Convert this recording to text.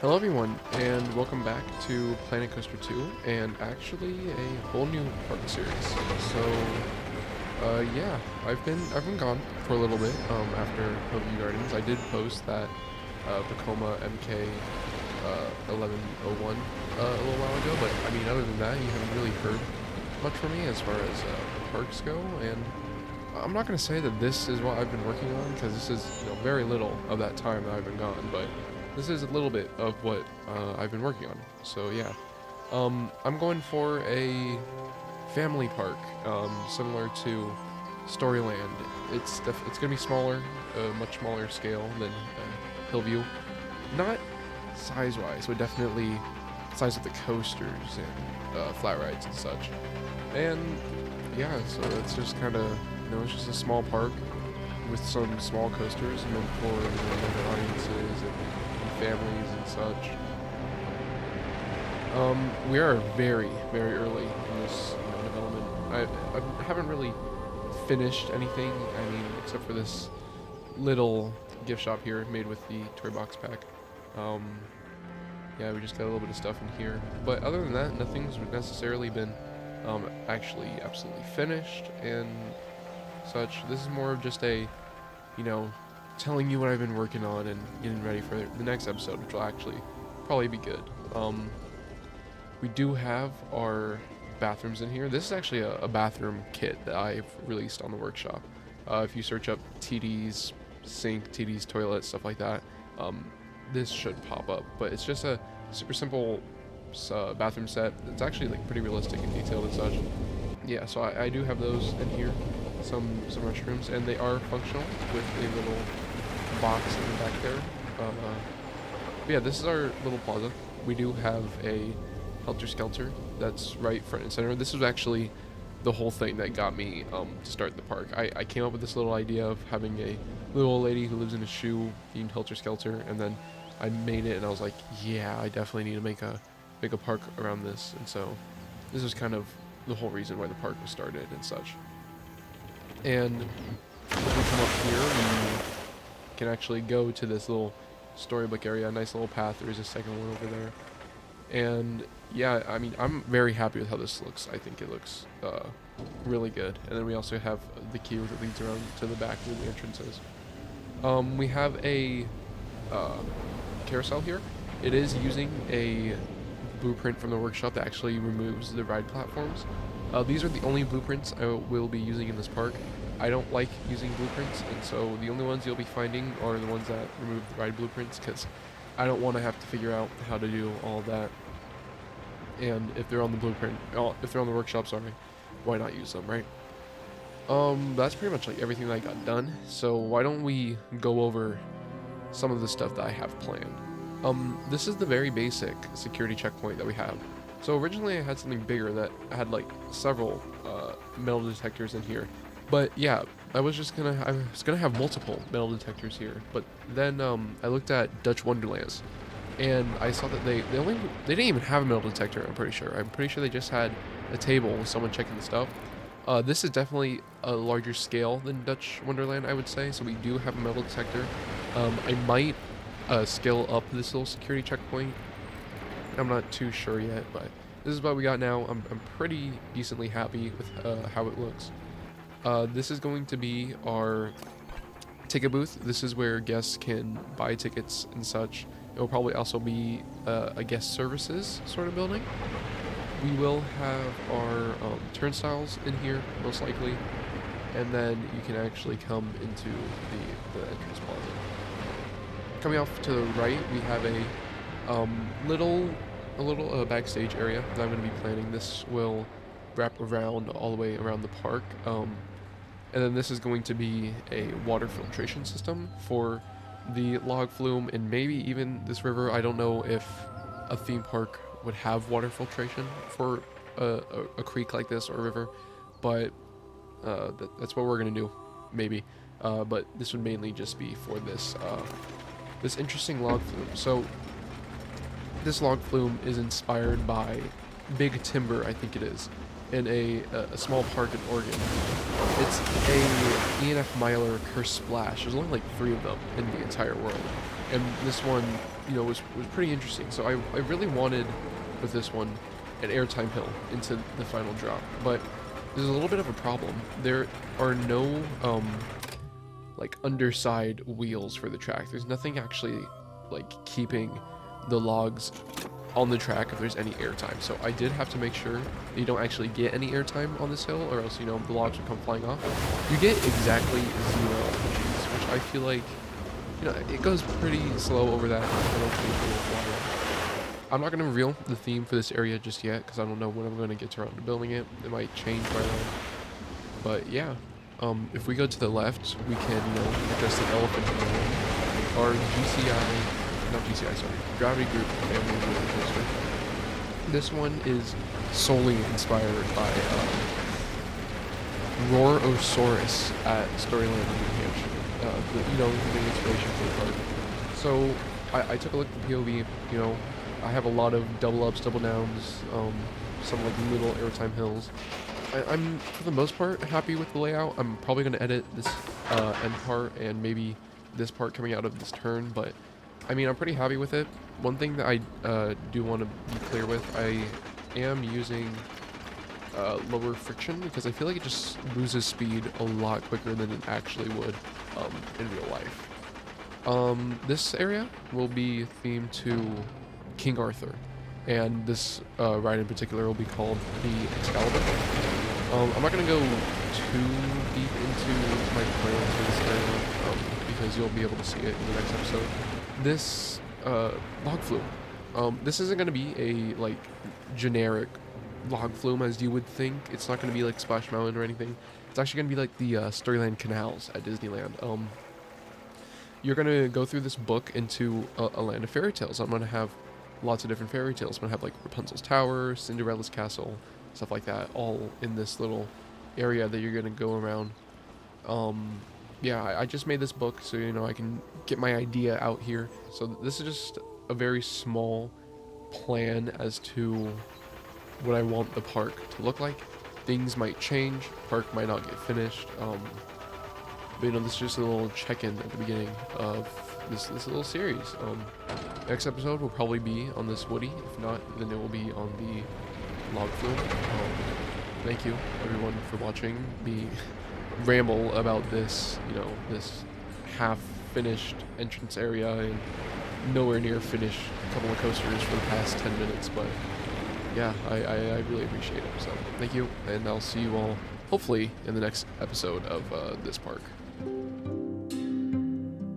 Hello everyone, and welcome back to Planet Coaster 2, and actually a whole new park series. Yeah, I've been gone for a little bit, after Hillview Gardens. I did post that, Vekoma MK, 1101, a little while ago, but I mean, other than that, you haven't really heard much from me as far as, parks go, and I'm not going to say that this is what I've been working on, because this is, very little of that time that I've been gone, but this is a little bit of what I've been working on. So yeah, I'm going for a family park, similar to Storyland. It's gonna be smaller, much smaller scale than Hillview. Not size-wise, but definitely size of the coasters and flat rides and such. And yeah, so it's just kind of it's just a small park with some small coasters meant for younger audiences and families and such. We are very, very early in this development. I haven't really finished anything. I mean, except for this little gift shop here made with the toy box pack. Um, yeah, we just got a little bit of stuff in here. But other than that, nothing's necessarily been actually absolutely finished and such. This is more of just a, you know, telling you what I've been working on and getting ready for the next episode, which will actually probably be good. We do have our bathrooms in here. This is actually a bathroom kit that I've released on the workshop. If you search up TD's sink, TD's toilet, stuff like that, this should pop up. But it's just a super simple bathroom set. It's actually like pretty realistic and detailed and such. Yeah, so I do have those in here, some restrooms, and they are functional with a little box in the back there. But yeah, this is our little plaza. We do have a Helter Skelter that's right front and center. This was actually the whole thing that got me to start the park. I came up with this little idea of having a little old lady who lives in a shoe themed Helter Skelter, and then I made it, and I was like, yeah, I definitely need to make a park around this. And so this is kind of the whole reason why the park was started and such. And if we come up here, we can actually go to this little storybook area, a nice little path. There is a second one over there. And yeah, I mean, I'm very happy with how this looks. I think it looks really good. And then we also have the queue that leads around to the back where the entrance is. We have a carousel here. It is using a blueprint from the workshop that actually removes the ride platforms. These are the only blueprints I will be using in this park. I don't like using blueprints, and so the only ones you'll be finding are the ones that remove the ride blueprints, because I don't want to have to figure out how to do all of that. And if they're on the blueprint, if they're on the workshop, sorry, why not use them, right? That's pretty much like everything that I got done. So why don't we go over some of the stuff that I have planned. This is the very basic security checkpoint that we have. So originally I had something bigger that had like several metal detectors in here. But yeah, I was gonna have multiple metal detectors here. But then I looked at Dutch Wonderlands, and I saw that they didn't even have a metal detector. I'm pretty sure they just had a table with someone checking the stuff. This is definitely a larger scale than Dutch Wonderland, I would say. So we do have a metal detector. I might scale up this little security checkpoint. I'm not too sure yet, but this is what we got now. I'm pretty decently happy with how it looks. This is going to be our ticket booth. This is where guests can buy tickets and such. It will probably also be a guest services sort of building. We will have our turnstiles in here, most likely, and then you can actually come into the entrance plaza. Coming off to the right, we have a little backstage area that I'm going to be planning. This will wrap around all the way around the park. And then this is going to be a water filtration system for the log flume and maybe even this river. I don't know if a theme park would have water filtration for a creek like this or a river, but that's what we're going to do, maybe. But this would mainly just be for this interesting log flume. So this log flume is inspired by Big Timber, I think it is, in a small park in Oregon. It's a E&F Myler Curse Splash. There's only like 3 of them in the entire world. and this one, was pretty interesting. So I really wanted with this one an airtime hill into the final drop, but there's a little bit of a problem. There are no like underside wheels for the track. There's nothing actually like keeping the logs on the track if there's any airtime. So I did have to make sure that you don't actually get any airtime on this hill, or else the logs will come flying off. You get exactly 0 Gs, which I feel like it goes pretty slow over that. I'm not going to reveal the theme for this area just yet because I don't know when I'm going to get around to building it. It might change by then. But yeah, if we go to the left, we can address the elephant in the room. Our gravity group family roller coaster. This one is solely inspired by Roarosaurus at Storyland in New Hampshire. The inspiration for the park. So I took a look at the POV. I have a lot of double ups, double downs, some like little airtime hills. I'm for the most part happy with the layout. I'm probably going to edit this end part and maybe this part coming out of this turn, but I mean, I'm pretty happy with it. One thing that I do want to be clear with, I am using lower friction because I feel like it just loses speed a lot quicker than it actually would in real life. This area will be themed to King Arthur, and this ride in particular will be called the Excalibur. I'm not going to go too deep into my plans for this area because you'll be able to see it in the next episode. This log flume, this isn't going to be a like generic log flume as you would think. It's not going to be like Splash Mountain or anything. It's actually going to be like the Storyland canals at Disneyland. You're going to go through this book into a land of fairy tales. I'm going to have lots of different fairy tales. I'm going to have like Rapunzel's Tower, Cinderella's Castle, stuff like that, all in this little area that you're going to go around. Yeah, I just made this book so I can get my idea out here. So this is just a very small plan as to what I want the park to look like. Things might change, park might not get finished, but this is just a little check-in at the beginning of this little series. Next episode will probably be on this Woody. If not, then it will be on the log flume. Thank you everyone for watching me ramble about this, this half-finished entrance area and nowhere near finished couple of coasters for the past 10 minutes, but yeah, I really appreciate it. So thank you, and I'll see you all hopefully in the next episode of this park.